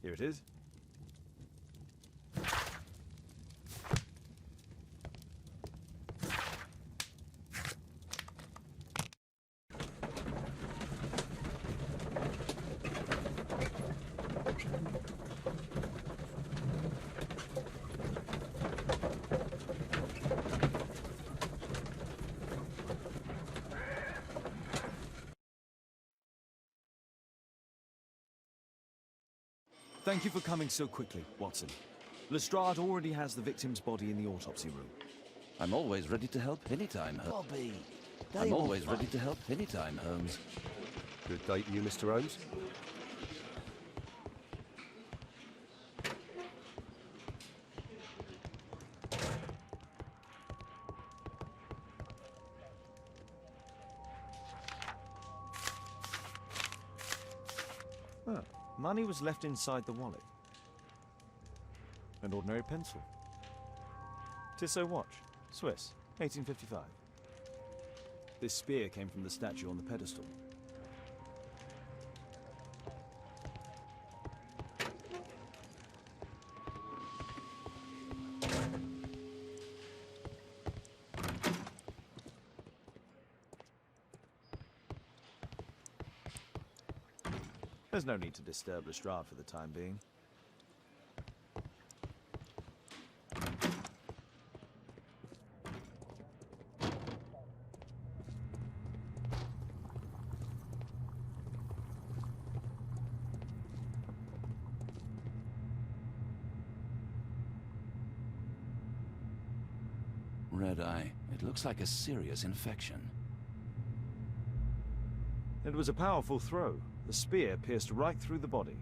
Here it is. Thank you for coming so quickly, Watson. Lestrade already has the victim's body in the autopsy room. I'm always ready to help anytime, Holmes. Bobby, I'm always ready to help anytime, Holmes. Good day to you, Mr. Holmes. Oh, money was left inside the wallet. An ordinary pencil. Tissot watch, Swiss, 1855. This spear came from the statue on the pedestal. There's no need to disturb Lestrade for the time being. Red eye. It looks like a serious infection. It was a powerful throw. The spear pierced right through the body.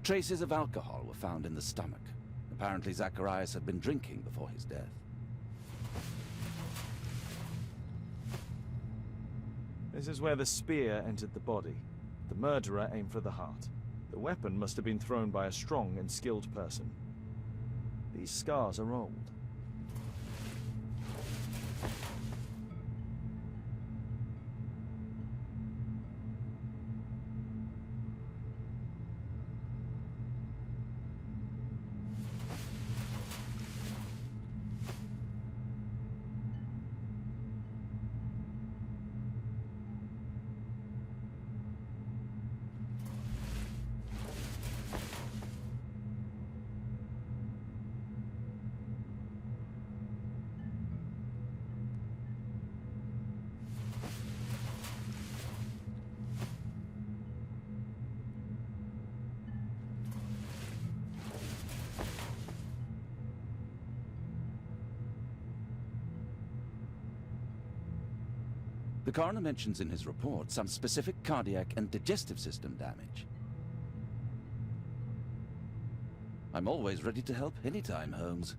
Traces of alcohol were found in the stomach. Apparently Zacharias had been drinking before his death. This is where the spear entered the body. The murderer aimed for the heart. The weapon must have been thrown by a strong and skilled person. These scars are old. The coroner mentions in his report some specific cardiac and digestive system damage. I'm always ready to help anytime, Holmes.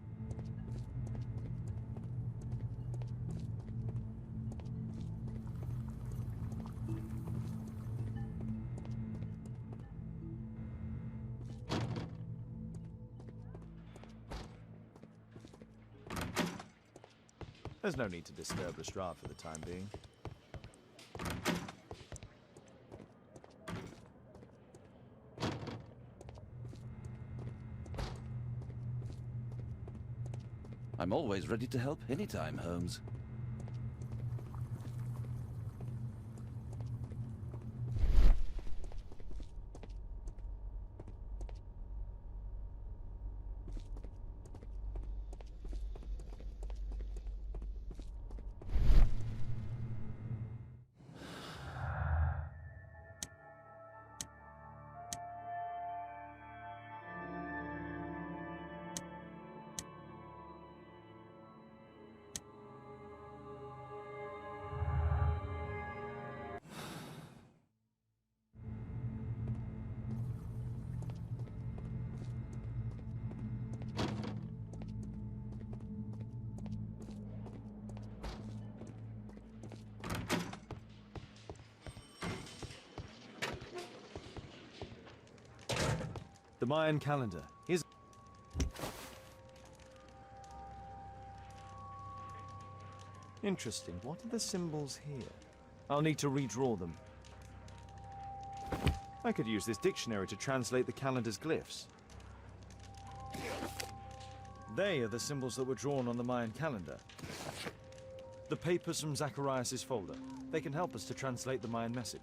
There's no need to disturb Lestrade for the time being. I'm always ready to help anytime, Holmes. The Mayan calendar. Here's... Interesting. What are the symbols here? I'll need to redraw them. I could use this dictionary to translate the calendar's glyphs. They are the symbols that were drawn on the Mayan calendar. The papers from Zacharias' folder. They can help us to translate the Mayan message.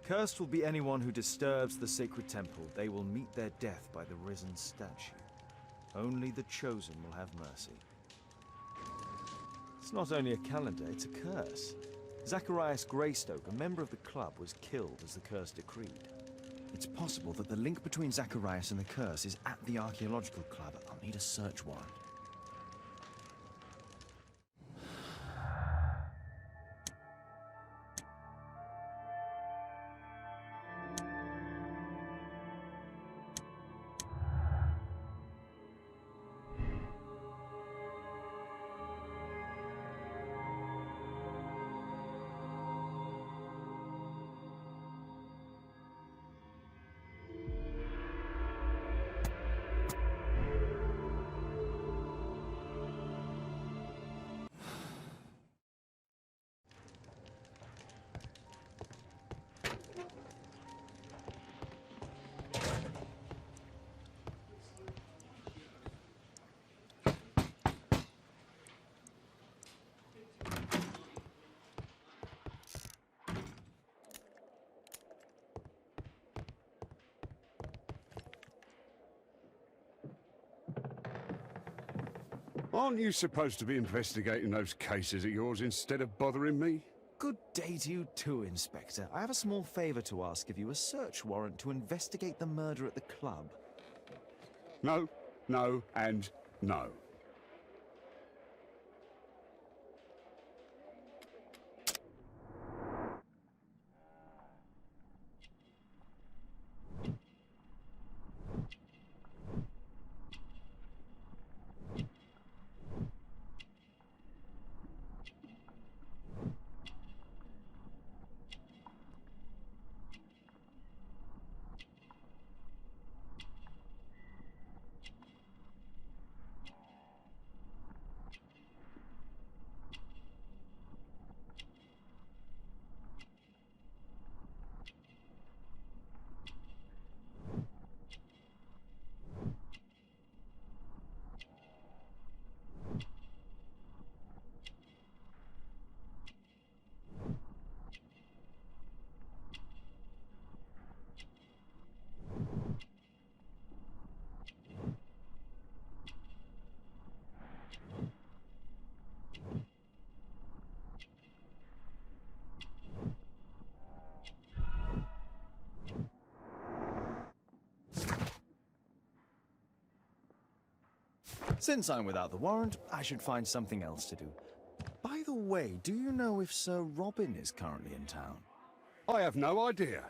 Cursed will be anyone who disturbs the sacred temple. They will meet their death by the risen statue. Only the chosen will have mercy. It's not only a calendar, it's a curse. Zacharias Greystoke, a member of the club, was killed as the curse decreed. It's possible that the link between Zacharias and the curse is at the archaeological club. I'll need a search warrant. Aren't you supposed to be investigating those cases of yours instead of bothering me? Good day to you too, Inspector. I have a small favor to ask of you, a search warrant to investigate the murder at the club. No, no, and no. Since I'm without the warrant, I should find something else to do. By the way, do you know if Sir Robin is currently in town? I have no idea.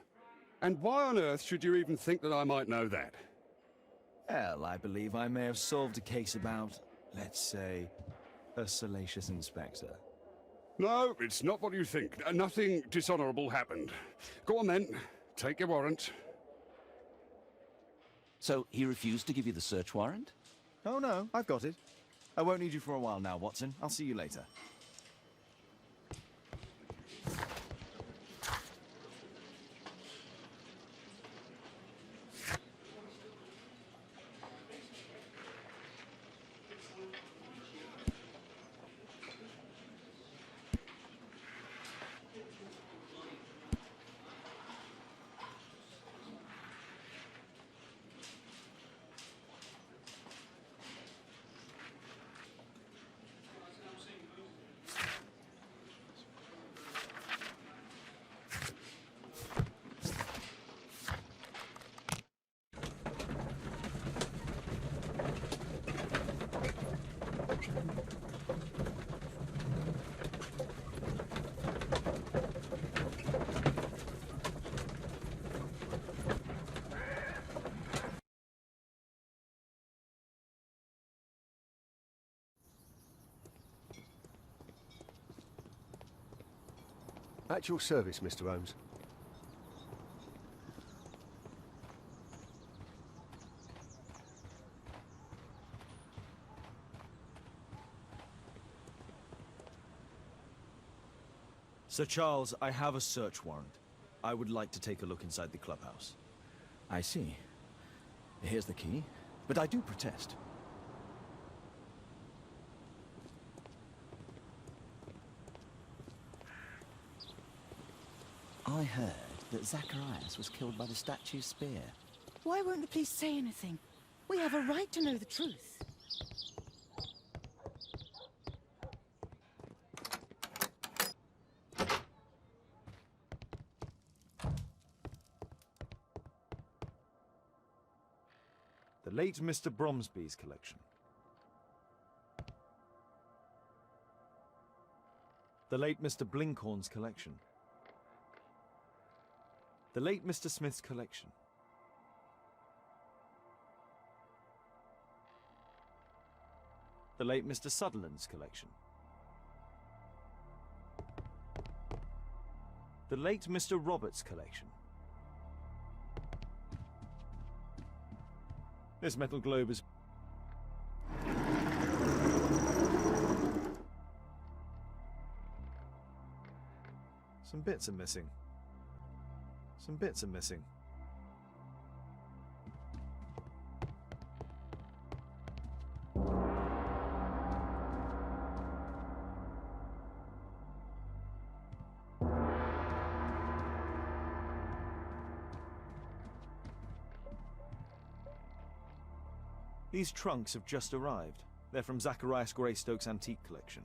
And why on earth should you even think that I might know that? Well, I believe I may have solved a case about, let's say, a salacious inspector. No, it's not what you think. Nothing dishonorable happened. Go on then. Take your warrant. So he refused to give you the search warrant? Oh no, I've got it. I won't need you for a while now, Watson. I'll see you later. At your service, Mr. Holmes. Sir Charles, I have a search warrant. I would like to take a look inside the clubhouse. I see. Here's the key, but I do protest. I heard that Zacharias was killed by the statue's spear. Why won't the police say anything? We have a right to know the truth. The late Mr. Bromsby's collection. The late Mr. Blinkhorn's collection. The late Mr. Smith's collection. The late Mr. Sutherland's collection. The late Mr. Roberts' collection. This metal globe is... Some bits are missing. Some bits are missing. These trunks have just arrived. They're from Zacharias Greystoke's antique collection.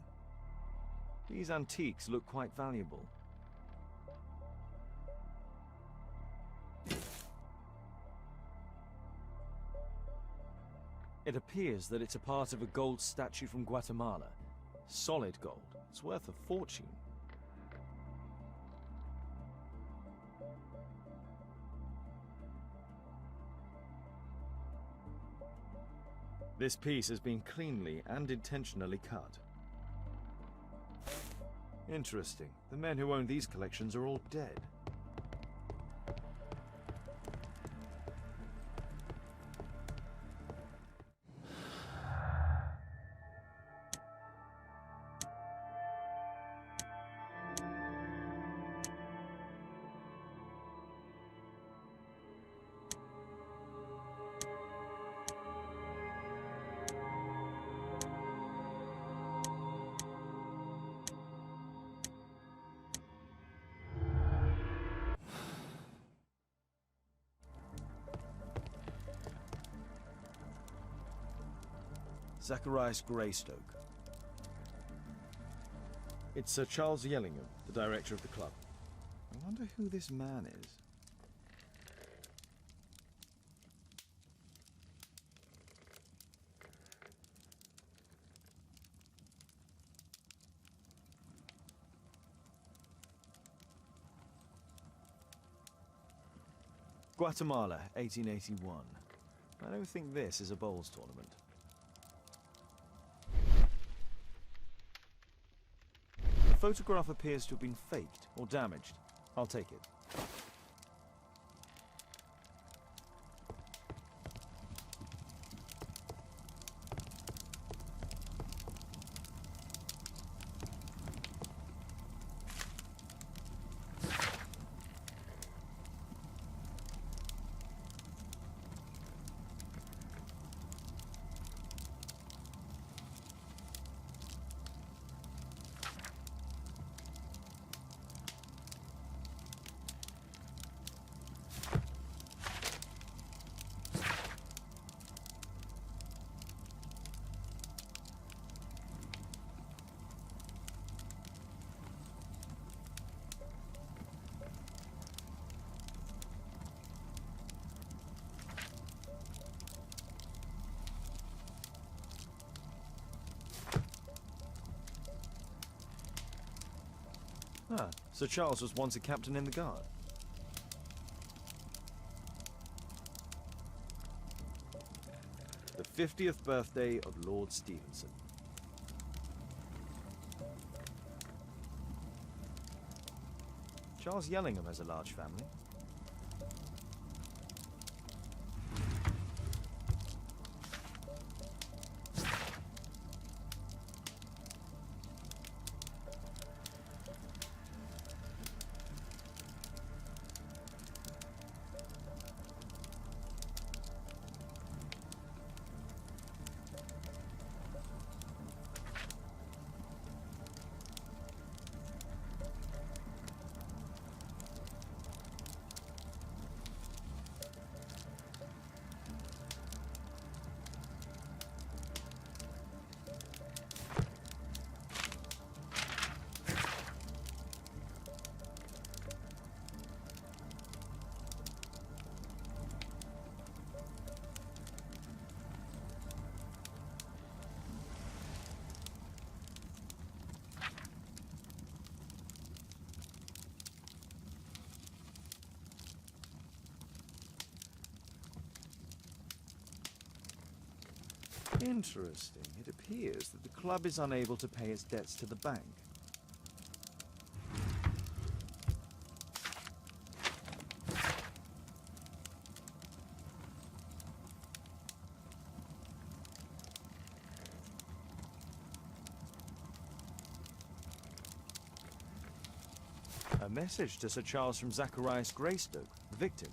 These antiques look quite valuable. It appears that it's a part of a gold statue from Guatemala. Solid gold. It's worth a fortune. This piece has been cleanly and intentionally cut. Interesting. The men who own these collections are all dead. Zacharias Greystoke. It's Sir Charles Yellingham, the director of the club. I wonder who this man is. Guatemala, 1881. I don't think this is a bowls tournament. The photograph appears to have been faked or damaged. I'll take it. Ah, Sir Charles was once a captain in the guard. The 50th birthday of Lord Stevenson. Charles Yellingham has a large family. Interesting. It appears that the club is unable to pay its debts to the bank. A message to Sir Charles from Zacharias Greystoke, the victim.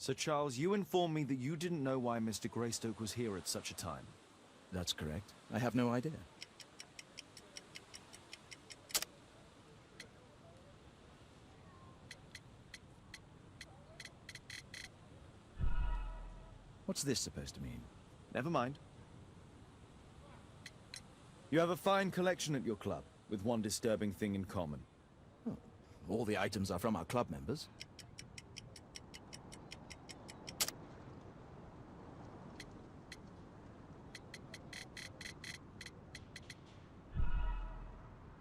Sir Charles, you informed me that you didn't know why Mr. Greystoke was here at such a time. That's correct. I have no idea. What's this supposed to mean? Never mind. You have a fine collection at your club, with one disturbing thing in common. All the items are from our club members.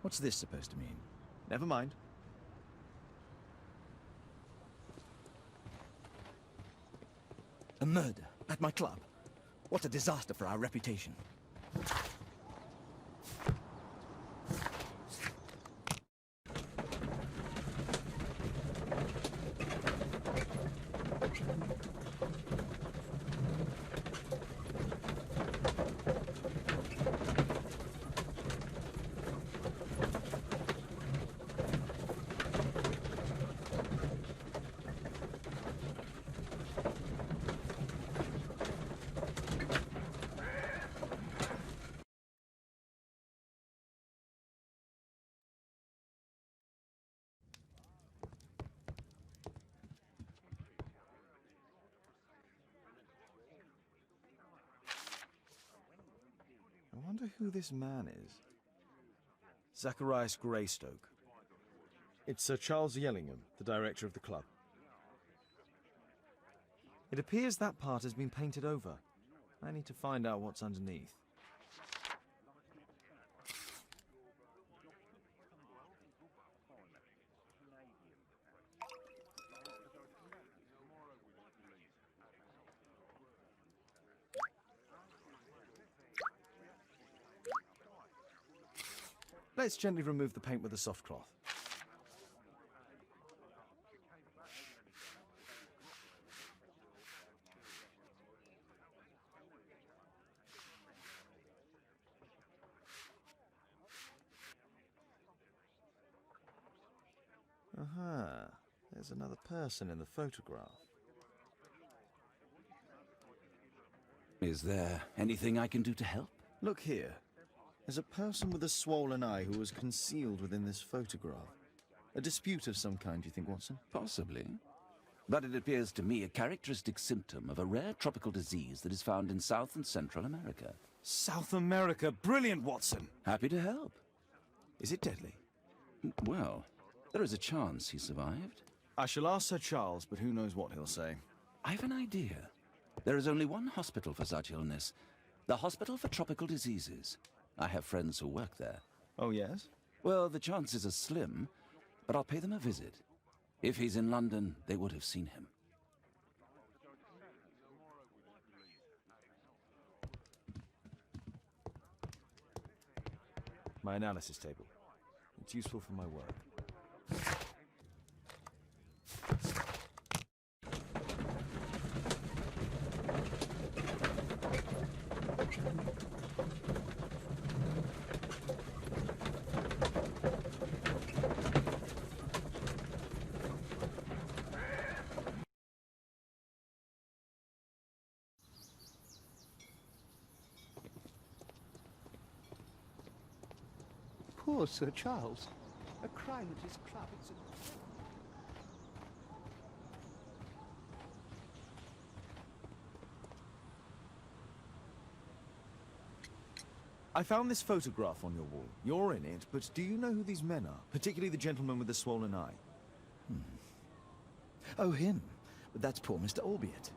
What's this supposed to mean? Never mind. A murder at my club. What a disaster for our reputation. I wonder who this man is. Zacharias Greystoke. It's Sir Charles Yellingham, the director of the club. It appears that part has been painted over. I need to find out what's underneath. Let's gently remove the paint with a soft cloth. Aha, there's another person in the photograph. Is there anything I can do to help? Look here. There's a person with a swollen eye who was concealed within this photograph. A dispute of some kind, do you think, Watson? Possibly. But it appears to me a characteristic symptom of a rare tropical disease that is found in South and Central America. South America! Brilliant, Watson! Happy to help. Is it deadly? Well, there is a chance he survived. I shall ask Sir Charles, but who knows what he'll say. I have an idea. There is only one hospital for such illness. The Hospital for Tropical Diseases. I have friends who work there. Oh, yes? Well, the chances are slim, but I'll pay them a visit. If he's in London, they would have seen him. My analysis table. It's useful for my work. Poor Sir Charles. A crime at his club. It's a... I found this photograph on your wall. You're in it, but do you know who these men are? Particularly the gentleman with the swollen eye. Oh, him. But that's poor Mr. Albiot.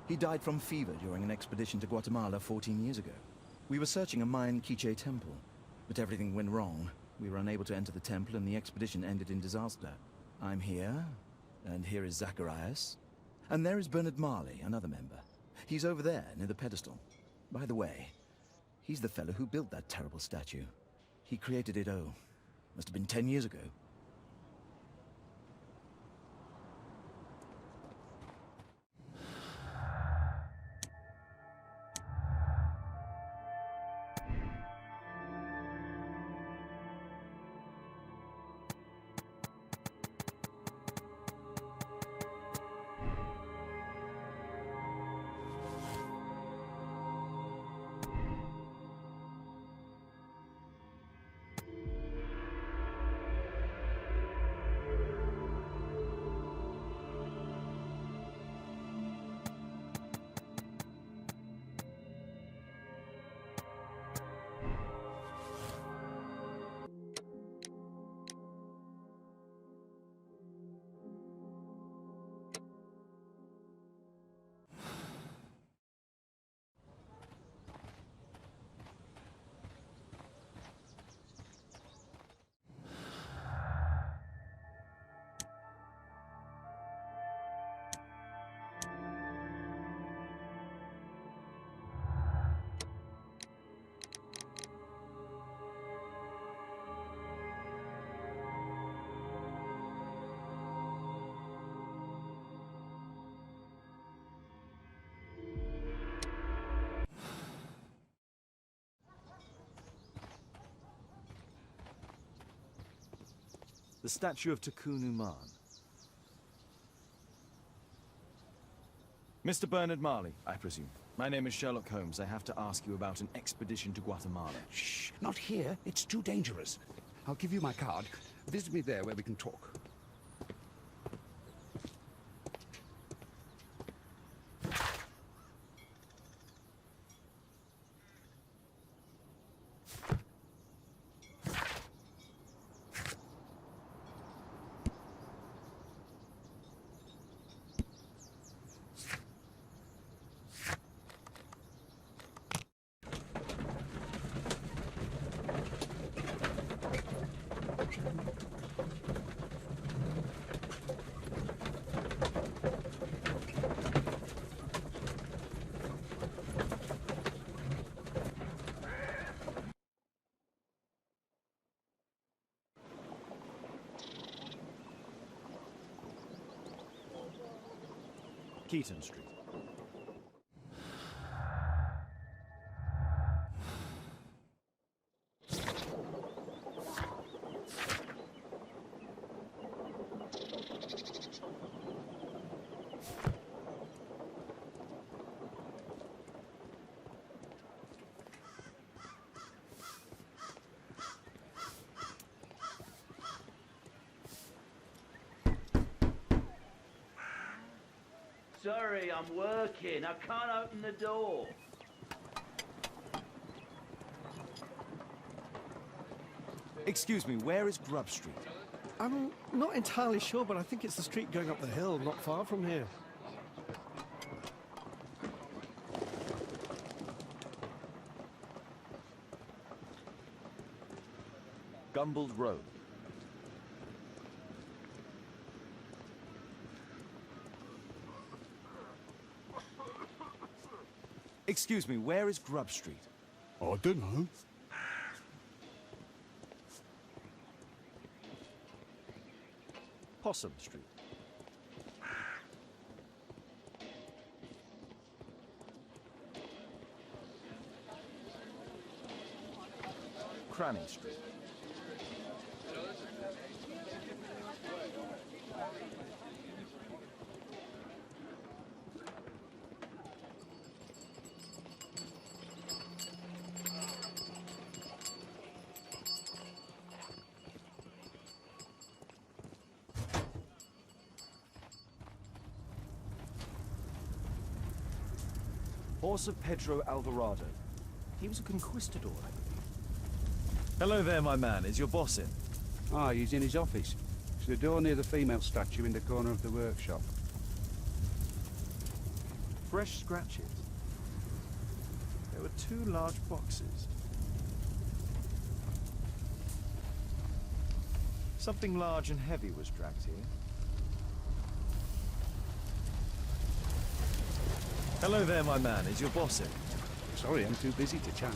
He died from fever during an expedition to Guatemala 14 years ago. We were searching a Mayan Quiche temple, but everything went wrong. We were unable to enter the temple, and the expedition ended in disaster. I'm here, and here is Zacharias. And there is Bernard Marley, another member. He's over there, near the pedestal. By the way, he's the fellow who built that terrible statue. He created it, must have been 10 years ago. The statue of Takunu Man. Mr. Bernard Marley, I presume. My name is Sherlock Holmes. I have to ask you about an expedition to Guatemala. Shh, not here. It's too dangerous. I'll give you my card. Visit me there where we can talk. Keaton Street. sorry, I'm working. I can't open the door. Excuse me, where is Grub Street? I'm not entirely sure, but I think it's the street going up the hill, not far from here. Gumbold Road. Excuse me, where is Grub Street? I don't know. Possum Street. Cranny Street. Horse of Pedro Alvarado. He was a conquistador, I believe. Hello there, my man. Is your boss in? Ah, he's in his office. It's the door near the female statue in the corner of the workshop. Fresh scratches. There were 2 large boxes. Something large and heavy was dragged here. Hello there, my man. Is your boss in? Sorry, I'm too busy to chat.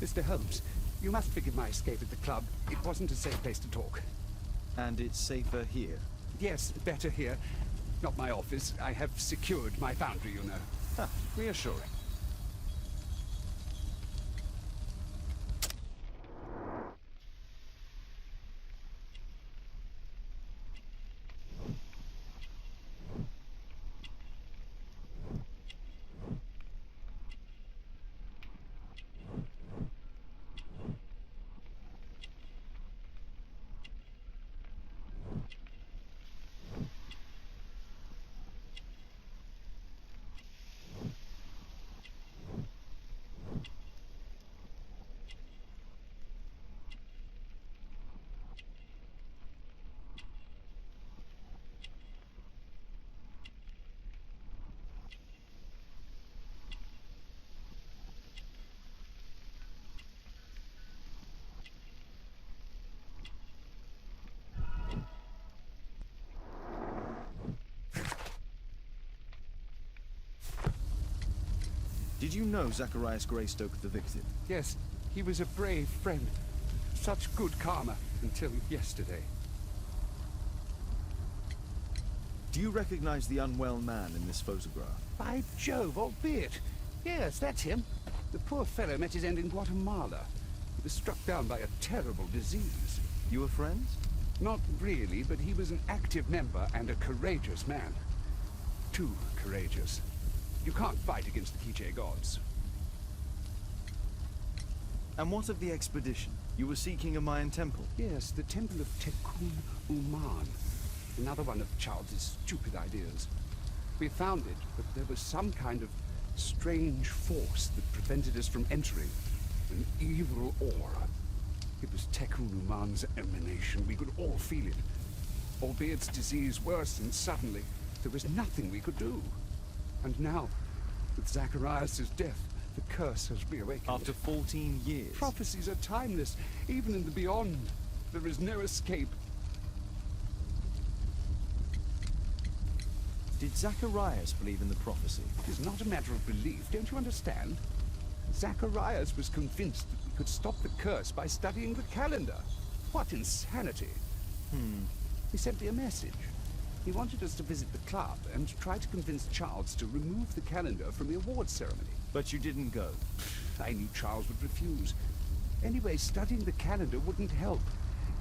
Mr. Holmes, you must forgive my escape at the club. It wasn't a safe place to talk. And it's safer here. Yes, better here. Not my office. I have secured my foundry, you know. Ah, reassuring. Did you know Zacharias Greystoke, the victim? Yes, he was a brave friend. Such good karma until yesterday. Do you recognize the unwell man in this photograph? By Jove, albeit. Yes, that's him. The poor fellow met his end in Guatemala. He was struck down by a terrible disease. You were friends? Not really, but he was an active member and a courageous man. Too courageous. You can't fight against the Quiche gods. And what of the expedition? You were seeking a Mayan temple? Yes, the temple of Tekun Uman. Another one of Charles's stupid ideas. We found it, but there was some kind of strange force that prevented us from entering. An evil aura. It was Tekun Uman's emanation. We could all feel it. Albeit its disease worsened suddenly, there was nothing we could do. And now, with Zacharias' death, the curse has reawakened. After 14 years? Prophecies are timeless, even in the beyond. There is no escape. Did Zacharias believe in the prophecy? It is not a matter of belief, don't you understand? Zacharias was convinced that we could stop the curse by studying the calendar. What insanity! He sent me a message. He wanted us to visit the club and try to convince Charles to remove the calendar from the awards ceremony. But you didn't go. I knew Charles would refuse. Anyway, studying the calendar wouldn't help.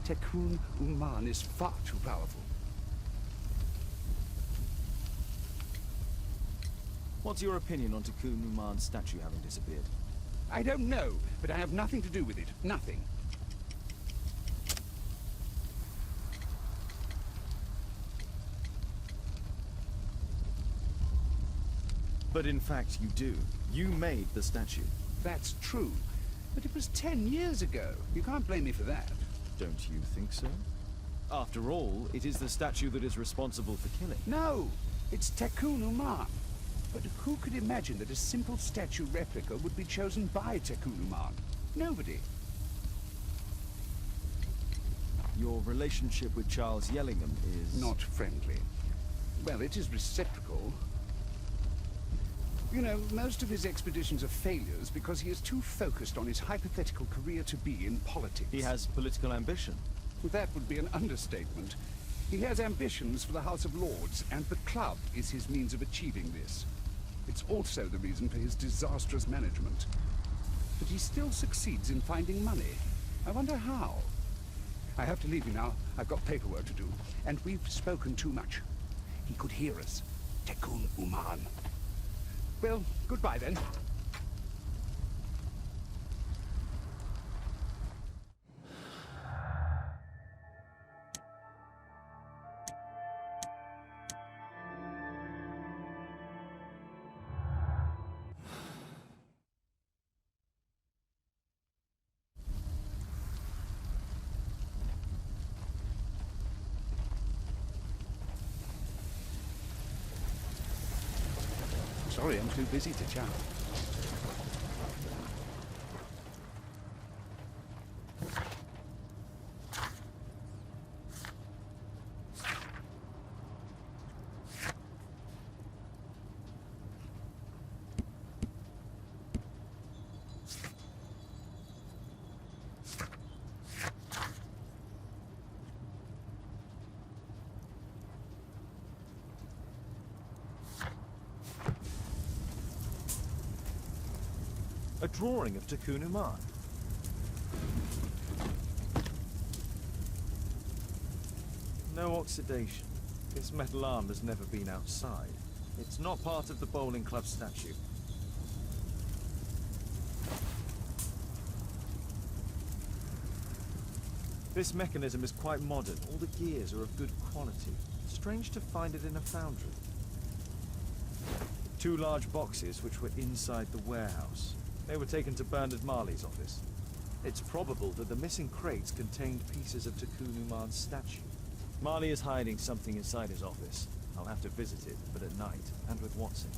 Tekun Uman is far too powerful. What's your opinion on Takun Uman's statue having disappeared? I don't know, but I have nothing to do with it. Nothing. But in fact, you do. You made the statue. That's true. But it was 10 years ago. You can't blame me for that. Don't you think so? After all, it is the statue that is responsible for killing. No, it's Takun Uman. But who could imagine that a simple statue replica would be chosen by Takun Uman? Nobody. Your relationship with Charles Yellingham is... Not friendly. Well, it is reciprocal. You know, most of his expeditions are failures because he is too focused on his hypothetical career to be in politics. He has political ambition. That would be an understatement. He has ambitions for the House of Lords, and the club is his means of achieving this. It's also the reason for his disastrous management. But he still succeeds in finding money. I wonder how. I have to leave you now. I've got paperwork to do, and we've spoken too much. He could hear us. Takun Uman. Well, goodbye then. Sorry, I'm too busy to chat. A drawing of Takun Uman. No oxidation. This metal arm has never been outside. It's not part of the bowling club statue. This mechanism is quite modern. All the gears are of good quality. Strange to find it in a foundry. 2 large boxes which were inside the warehouse. They were taken to Bernard Marley's office. It's probable that the missing crates contained pieces of Takun Uman's statue. Marley is hiding something inside his office. I'll have to visit it, but at night, and with Watson.